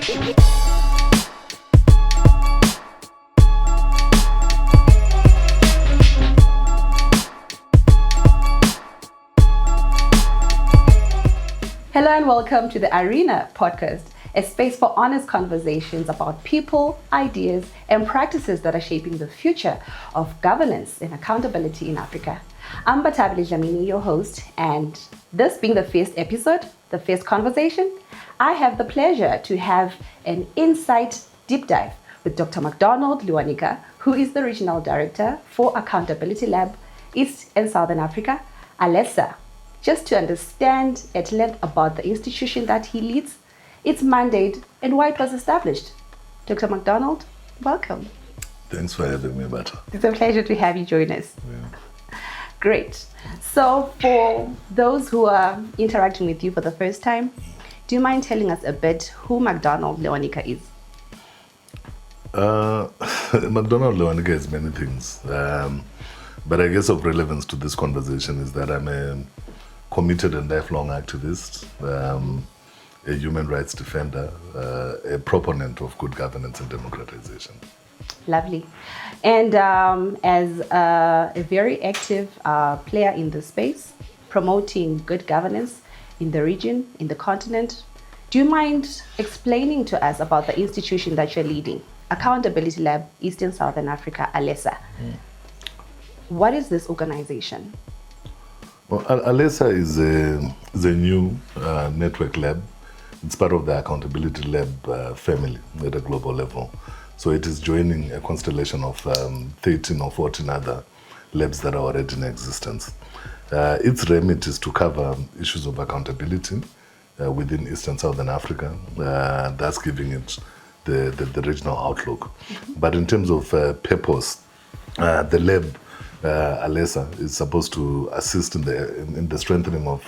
Hello and welcome to the ARENA podcast, a space for honest conversations about people, ideas, and practices that are shaping the future of governance and accountability in Africa. I'm Bathabile Dlamini, your host, and this being the first episode, the first conversation, I have the pleasure to have an insight deep dive with Dr. McDonald Lewanika, who is the Regional Director for Accountability Lab, East and Southern Africa, ALESA, just to understand at length about the institution that he leads, its mandate, and why it was established. Dr. McDonald, welcome. Thanks for having me, Bata. It's a pleasure to have you join us. Yeah. Great. So for those who are interacting with you for the first time, do you mind telling us a bit who McDonald Lewanika is? McDonald Lewanika is many things. But I guess of relevance to this conversation is that I'm a committed and lifelong activist, a human rights defender, a proponent of good governance and democratization. Lovely. And as a very active player in the space, promoting good governance in the region, in the continent, do you mind explaining to us about the institution that you're leading, Accountability Lab, Eastern Southern Africa, ALESA? What is this organization? Well, ALESA is a new network lab. It's part of the Accountability Lab family at a global level. So it is joining a constellation of 13 or 14 other labs that are already in existence. Its remit is to cover issues of accountability within East and Southern Africa, thus giving it the regional outlook. But in terms of purpose, the lab ALESA is supposed to assist in the strengthening of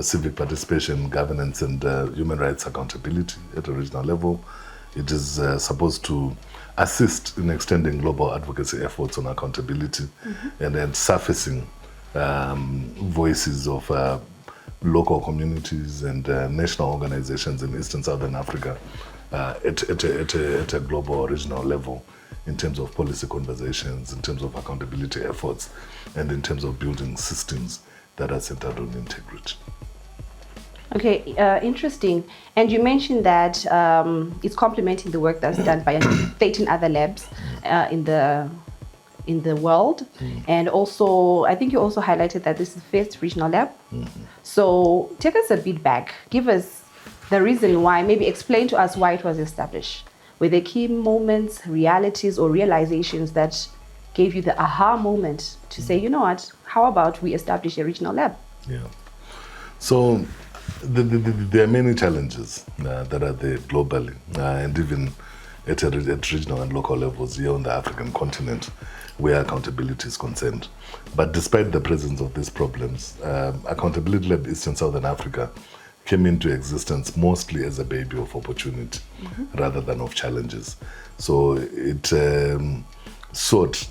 civic participation, governance, and human rights accountability at a regional level. It is supposed to assist in extending global advocacy efforts on accountability and then surfacing voices of local communities and national organizations in East and Southern Africa at a global or regional level, in terms of policy conversations, in terms of accountability efforts, and in terms of building systems that are centered on integrity. Okay, interesting. And you mentioned that it's complementing the work that's done by 13 other labs in the world. And also, I think you also highlighted that this is the first regional lab. So take us a bit back. Give us the reason why, maybe explain to us why it was established. Were there key moments, realities, or realizations that gave you the aha moment to say, you know what, how about we establish a regional lab? Yeah. So there are many challenges that are there globally and even at regional and local levels here on the African continent where accountability is concerned. But despite the presence of these problems, Accountability Lab East and Southern Africa came into existence mostly as a baby of opportunity rather than of challenges. So it sought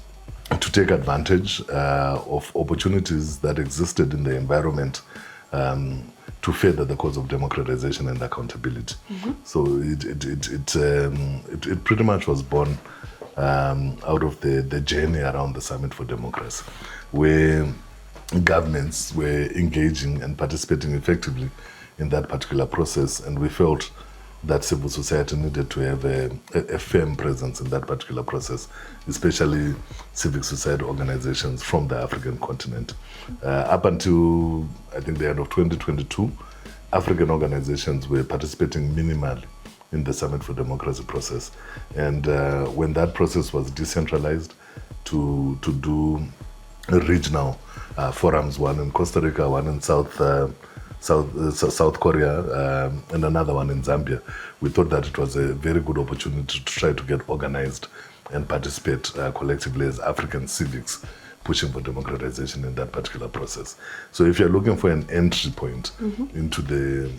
to take advantage of opportunities that existed in the environment to further the cause of democratization and accountability. So it pretty much was born out of the journey around the Summit for Democracy, where governments were engaging and participating effectively in that particular process, and we felt that civil society needed to have a firm presence in that particular process, especially civic society organizations from the African continent. Up until, I think, the end of 2022, African organizations were participating minimally in the Summit for Democracy process. And when that process was decentralized to do regional forums, one in Costa Rica, one in South Korea, and another one in Zambia, we thought that it was a very good opportunity to try to get organized and participate collectively as African civics pushing for democratization in that particular process. So if you're looking for an entry point into the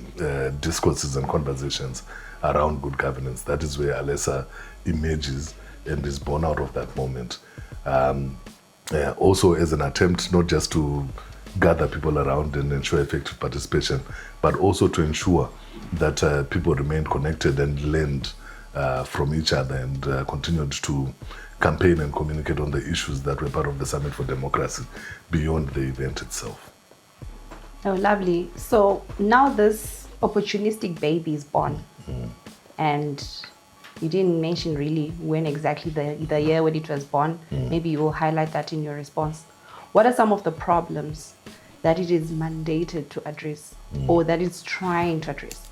discourses and conversations around good governance, that is where ALESA emerges and is born out of that moment. Also as an attempt not just to gather people around and ensure effective participation, but also to ensure that people remained connected and learned from each other and continued to campaign and communicate on the issues that were part of the Summit for Democracy beyond the event itself. Oh, lovely. So now this opportunistic baby is born. And you didn't mention really when exactly the year when it was born. Maybe you will highlight that in your response. What are some of the problems that it is mandated to address or that it's trying to address?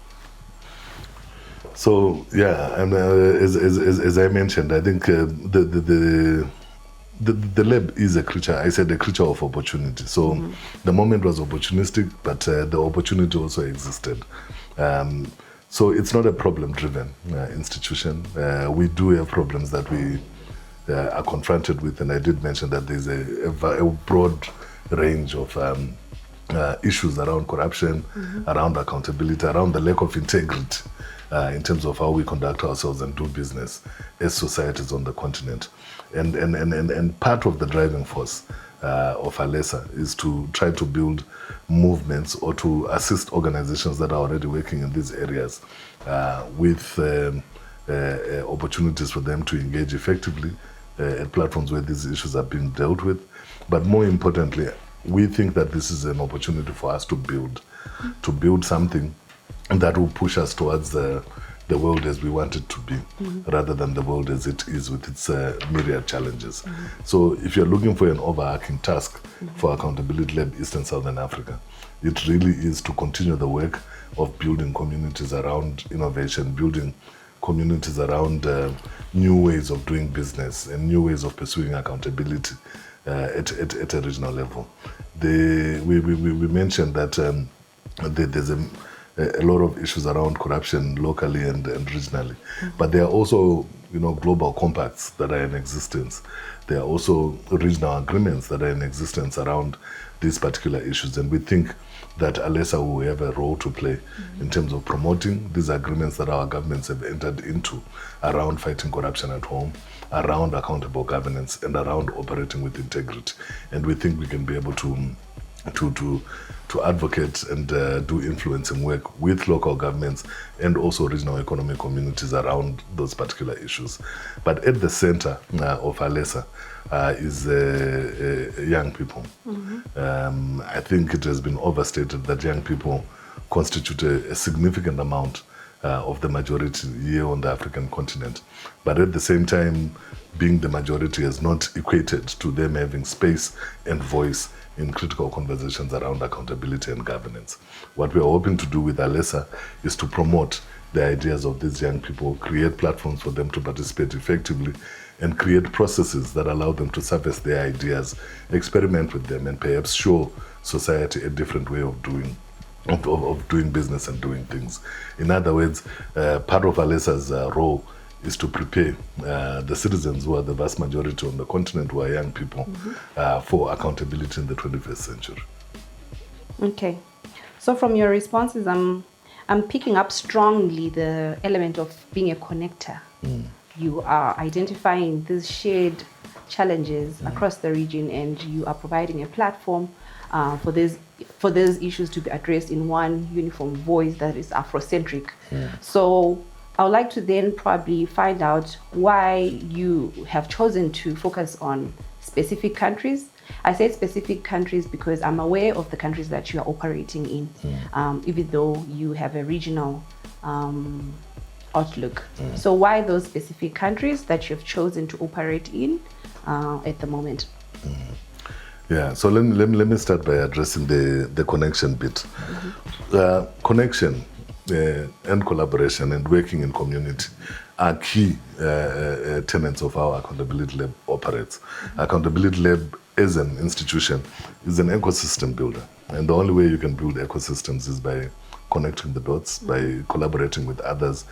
So yeah, and as I mentioned, I think the lab is a creature. I said a creature of opportunity. So the moment was opportunistic, but the opportunity also existed. So it's not a problem-driven institution. We do have problems that we are confronted with, and I did mention that there's a broad range of issues around corruption, around accountability, around the lack of integrity in terms of how we conduct ourselves and do business as societies on the continent. And part of the driving force of ALESA is to try to build movements or to assist organizations that are already working in these areas with opportunities for them to engage effectively at platforms where these issues are being dealt with. But more importantly, we think that this is an opportunity for us to build something that will push us towards the world as we want it to be, rather than the world as it is with its myriad challenges. So if you're looking for an overarching task for Accountability Lab East and Southern Africa, it really is to continue the work of building communities around innovation, building communities around new ways of doing business and new ways of pursuing accountability at a regional level. We mentioned that there's a lot of issues around corruption locally and regionally, but there are also global compacts that are in existence. There are also regional agreements that are in existence around these particular issues, and we think that ALESA will have a role to play in terms of promoting these agreements that our governments have entered into around fighting corruption at home, around accountable governance, and around operating with integrity. And we think we can be able to advocate and do influencing work with local governments and also regional economic communities around those particular issues. But at the center of ALESA is young people. I think it has been overstated that young people constitute a significant amount of the majority here on the African continent. But at the same time, being the majority has not equated to them having space and voice in critical conversations around accountability and governance. What we are hoping to do with ALESA is to promote the ideas of these young people, create platforms for them to participate effectively, and create processes that allow them to surface their ideas, experiment with them, and perhaps show society a different way of doing business and doing things. In other words, part of ALESA's role is to prepare the citizens, who are the vast majority on the continent, who are young people, for accountability in the 21st century. Okay. So from your responses, I'm picking up strongly the element of being a connector. You are identifying these shared challenges across the region, and you are providing a platform for these issues to be addressed in one uniform voice that is Afrocentric. So I would like to then probably find out why you have chosen to focus on specific countries. I say specific countries because I'm aware of the countries that you are operating in, even though you have a regional outlook. So why those specific countries that you've chosen to operate in at the moment? Yeah, so let me start by addressing the connection bit. Connection and collaboration and working in community are key tenets of how Accountability Lab operates. Accountability Lab as an institution is an ecosystem builder, and the only way you can build ecosystems is by connecting the dots, by collaborating with others.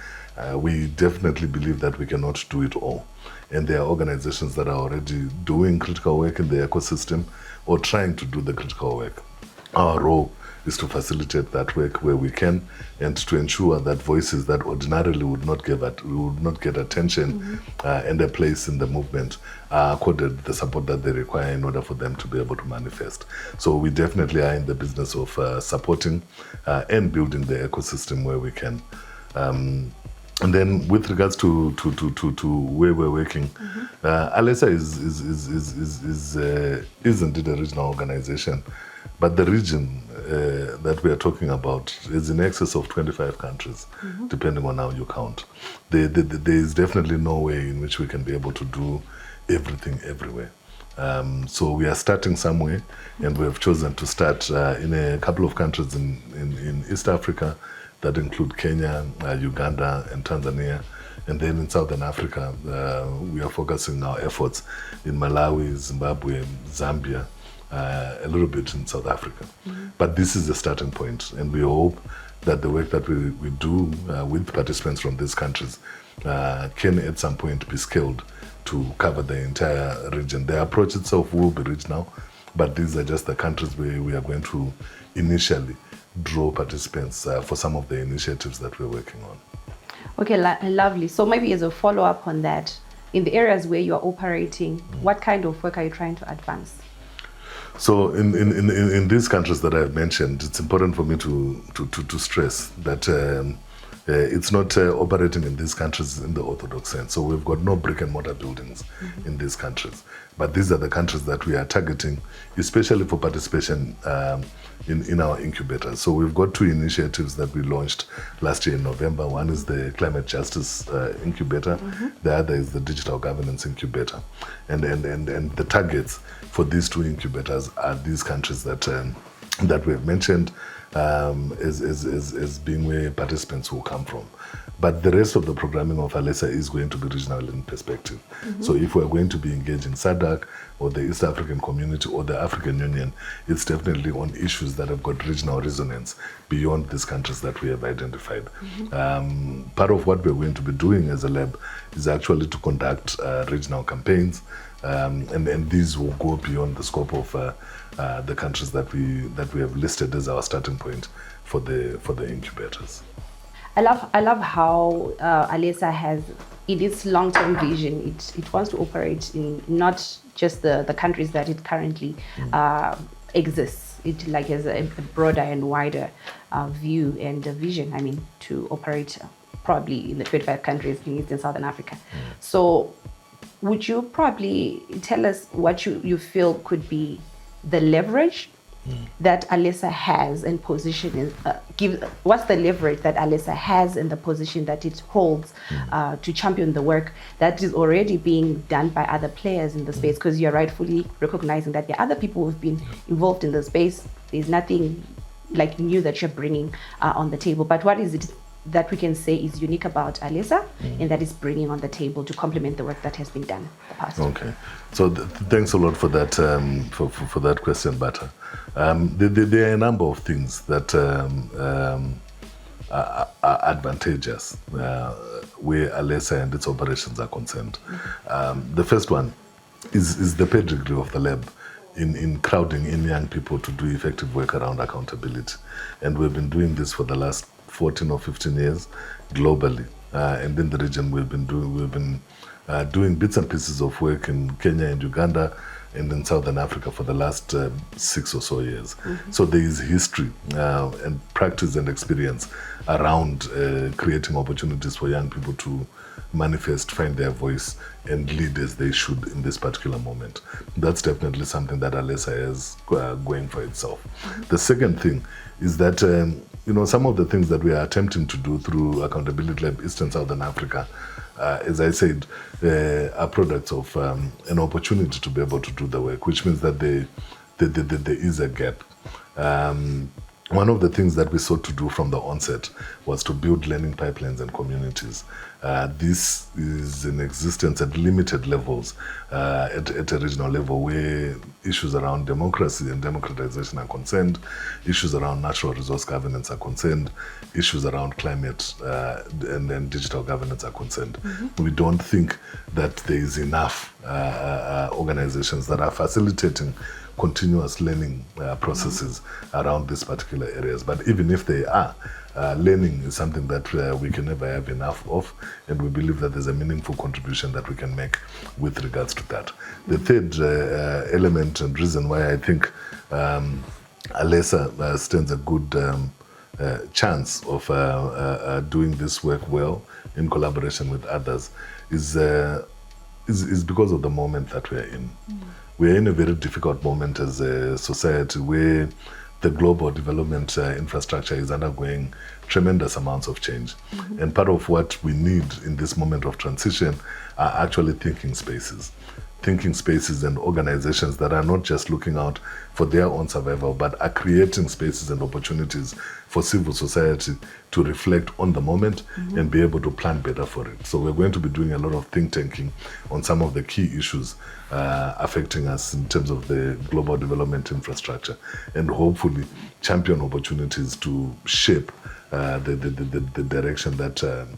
We definitely believe that we cannot do it all, and there are organizations that are already doing critical work in the ecosystem or trying to do the critical work. Our role is to facilitate that work where we can, and to ensure that voices that ordinarily would not get attention and a place in the movement are accorded the support that they require in order for them to be able to manifest. So we definitely are in the business of supporting and building the ecosystem where we can. And then, with regards to where we're working, ALESA is indeed a regional organization, but the region that we are talking about is in excess of 25 countries, depending on how you count. There is definitely no way in which we can be able to do everything everywhere. So we are starting somewhere, and we have chosen to start in a couple of countries in East Africa, that include Kenya, Uganda, and Tanzania. And then in Southern Africa, we are focusing our efforts in Malawi, Zimbabwe, Zambia, a little bit in South Africa. But this is the starting point, and we hope that the work that we do with participants from these countries can at some point be scaled to cover the entire region. The approach itself will be regional, but these are just the countries where we are going to initially draw participants for some of the initiatives that we're working on. Okay, lovely. So maybe as a follow-up on that, in the areas where you are operating, what kind of work are you trying to advance? So in these countries that I've mentioned, it's important for me to stress that it's not operating in these countries in the orthodox sense. So we've got no brick and mortar buildings in these countries. But these are the countries that we are targeting, especially for participation in our incubators. So we've got 2 initiatives that we launched last year in November. One is the Climate Justice Incubator. The other is the Digital Governance Incubator. And the targets for these 2 incubators are these countries that we have mentioned as being where participants will come from. But the rest of the programming of ALESA is going to be regional in perspective. So if we're going to be engaging SADC or the East African Community or the African Union, it's definitely on issues that have got regional resonance beyond these countries that we have identified. Part of what we're going to be doing as a lab is actually to conduct regional campaigns, and these will go beyond the scope of the countries that we have listed as our starting point for the incubators. I love how ALESA has, in its long-term vision, it wants to operate in not just the countries that it currently exists. It like has a broader and wider view and vision. I mean, to operate probably in the 25 countries in East and Southern Africa. So, would you probably tell us what you feel could be the leverage that ALESA has and position what's the leverage that ALESA has in the position that it holds to champion the work that is already being done by other players in the space? Because you're rightfully recognizing that there are other people who've been involved in the space. There's nothing like new that you're bringing on the table. But what is it that we can say is unique about ALESA and that is bringing on the table to complement the work that has been done in the past? Okay, so thanks a lot for that for that question, Bata. There are a number of things that are advantageous where ALESA and its operations are concerned. The first one is the pedigree of the lab in crowding in young people to do effective work around accountability, and we've been doing this for the last 14 or 15 years globally, and in the region we've been doing bits and pieces of work in Kenya and Uganda and in Southern Africa for the last 6 or so years. So there is history and practice and experience around creating opportunities for young people to manifest, find their voice, and lead as they should in this particular moment. That's definitely something that ALESA is going for itself. The second thing is that some of the things that we are attempting to do through Accountability Lab East and Southern Africa, as I said, are products of an opportunity to be able to do the work, which means that there is a gap. One of the things that we sought to do from the onset was to build learning pipelines and communities. This is in existence at limited levels, at a regional level, where issues around democracy and democratization are concerned, issues around natural resource governance are concerned, issues around climate and digital governance are concerned. We don't think that there is enough organizations that are facilitating continuous learning processes around these particular areas. But even if they are, learning is something that we can never have enough of, and we believe that there's a meaningful contribution that we can make with regards to that. The third element and reason why I think ALESA stands a good chance of doing this work well in collaboration with others is because of the moment that we are in. We are in a very difficult moment as a society where the global development infrastructure is undergoing tremendous amounts of change. And part of what we need in this moment of transition are actually thinking spaces and organizations that are not just looking out for their own survival, but are creating spaces and opportunities for civil society to reflect on the moment and be able to plan better for it. So we're going to be doing a lot of think tanking on some of the key issues affecting us in terms of the global development infrastructure, and hopefully champion opportunities to shape the direction that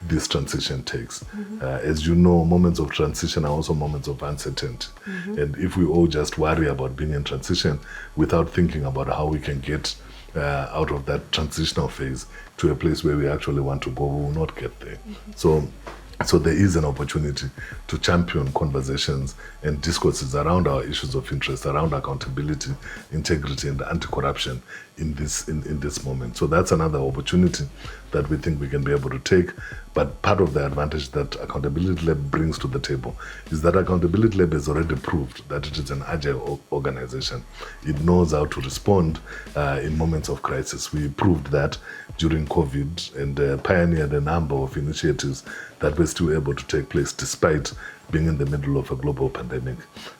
this transition takes. As you know, moments of transition are also moments of uncertainty. And if we all just worry about being in transition without thinking about how we can get out of that transitional phase to a place where we actually want to go, we will not get there. So there is an opportunity to champion conversations and discourses around our issues of interest, around accountability, integrity, and anti-corruption in this moment. So that's another opportunity that we think we can be able to take. But part of the advantage that Accountability Lab brings to the table is that Accountability Lab has already proved that it is an agile organization. It knows how to respond in moments of crisis. We proved that during COVID and pioneered a number of initiatives that were still able to take place despite being in the middle of a global pandemic.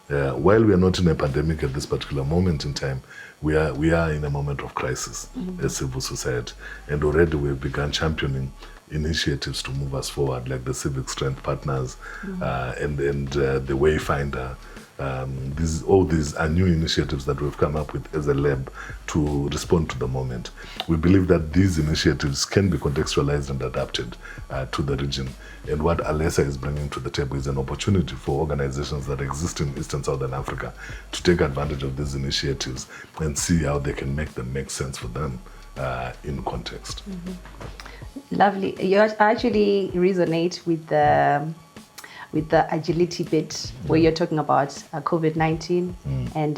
While we are not in a pandemic at this particular moment in time, we are in a moment of crisis as civil society, and already we've begun championing initiatives to move us forward, like the Civic Strength Partners and the Wayfinder. All these are new initiatives that we've come up with as a lab to respond to the moment. We believe that these initiatives can be contextualized and adapted to the region. And what ALESA is bringing to the table is an opportunity for organizations that exist in East and Southern Africa to take advantage of these initiatives and see how they can make them make sense for them in context. Lovely. You actually resonate with the agility bit where you're talking about COVID-19 and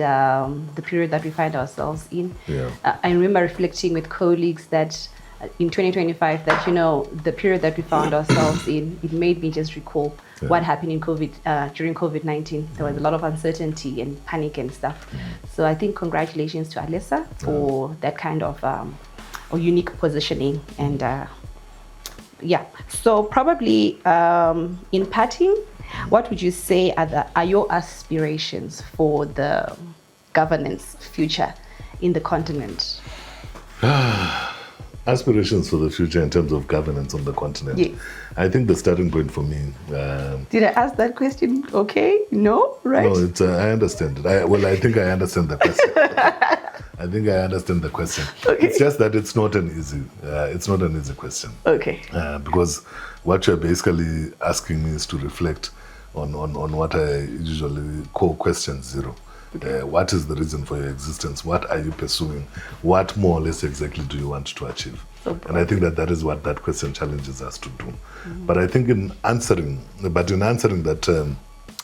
the period that we find ourselves in. I remember reflecting with colleagues that in 2025 that, the period that we found ourselves in, it made me just recall what happened in during COVID-19. There was a lot of uncertainty and panic and stuff. So I think congratulations to ALESA for that kind of unique positioning. And so probably in parting, what would you say are your aspirations for the governance future in the continent? Aspirations for the future in terms of governance on the continent. Yes. I think the starting point for me. Did I ask that question? Okay, no, right? No, I understand it. I think I understand the question. I think I understand the question. Okay. It's just that it's not an easy question. Okay. Because what you're basically asking me is to reflect on what I usually call question zero. What is the reason for your existence? What are you pursuing? What more or less exactly do you want to achieve? And I think that is what that question challenges us to do. But I think in answering that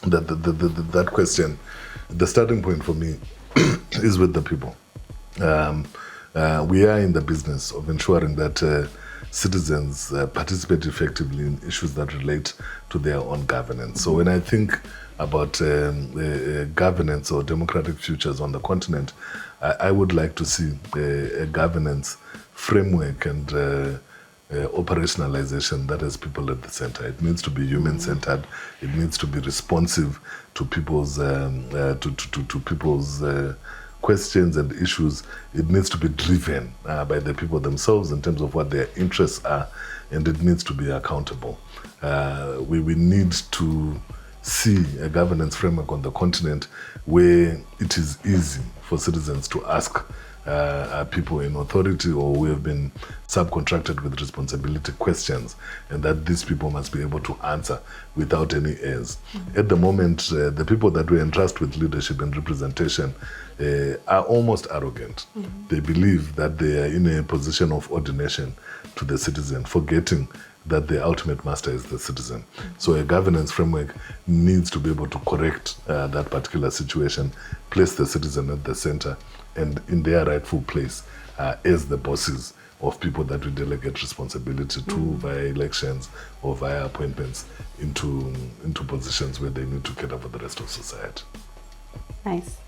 that question, the starting point for me is with the people. We are in the business of ensuring that citizens participate effectively in issues that relate to their own governance. So when I think about governance or democratic futures on the continent, I would like to see a governance framework and operationalization that has people at the center. It needs to be human-centered. It needs to be responsive to people's questions and issues. It needs to be driven by the people themselves in terms of what their interests are, and it needs to be accountable. We need to see a governance framework on the continent where it is easy for citizens to ask people in authority or who have been subcontracted with responsibility questions, and that these people must be able to answer without any airs. At the moment, the people that we entrust with leadership and representation are almost arrogant. They believe that they are in a position of ordination to the citizen, forgetting that the ultimate master is the citizen. So a governance framework needs to be able to correct that particular situation, place the citizen at the center and in their rightful place as the bosses of people that we delegate responsibility to via elections or via appointments into positions where they need to cater for the rest of society. Nice.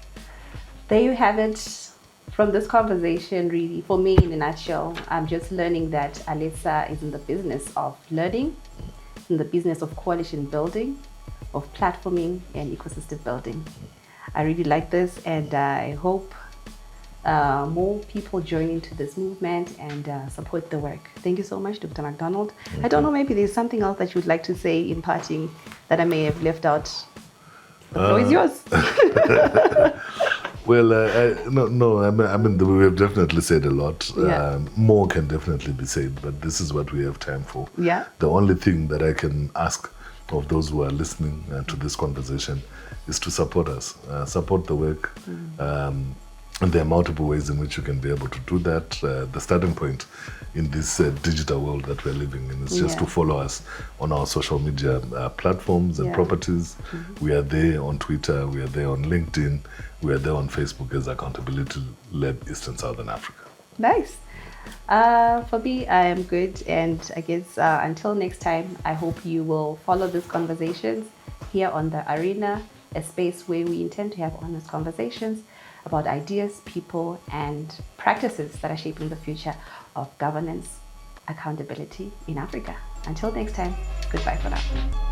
There you have it. From this conversation, really, for me, in a nutshell, I'm just learning that ALESA is in the business of learning, in the business of coalition building, of platforming and ecosystem building. I really like this, and I hope more people join into this movement and support the work. Thank you so much, Dr. McDonald. I don't know, maybe there's something else that you would like to say in parting that I may have left out. The floor is yours. Well, no. I mean, we have definitely said a lot. Yeah. More can definitely be said, but this is what we have time for. Yeah. The only thing that I can ask of those who are listening to this conversation is to support us, support the work. And there are multiple ways in which you can be able to do that. The starting point in this digital world that we're living in is just to follow us on our social media platforms and properties. We are there on Twitter, we are there on LinkedIn, we are there on Facebook as Accountability Lab Eastern Southern Africa. Nice. For me, I am good. And I guess until next time, I hope you will follow these conversations here on the Arena, a space where we intend to have honest conversations about ideas, people, and practices that are shaping the future of governance, accountability in Africa. Until next time, goodbye for now.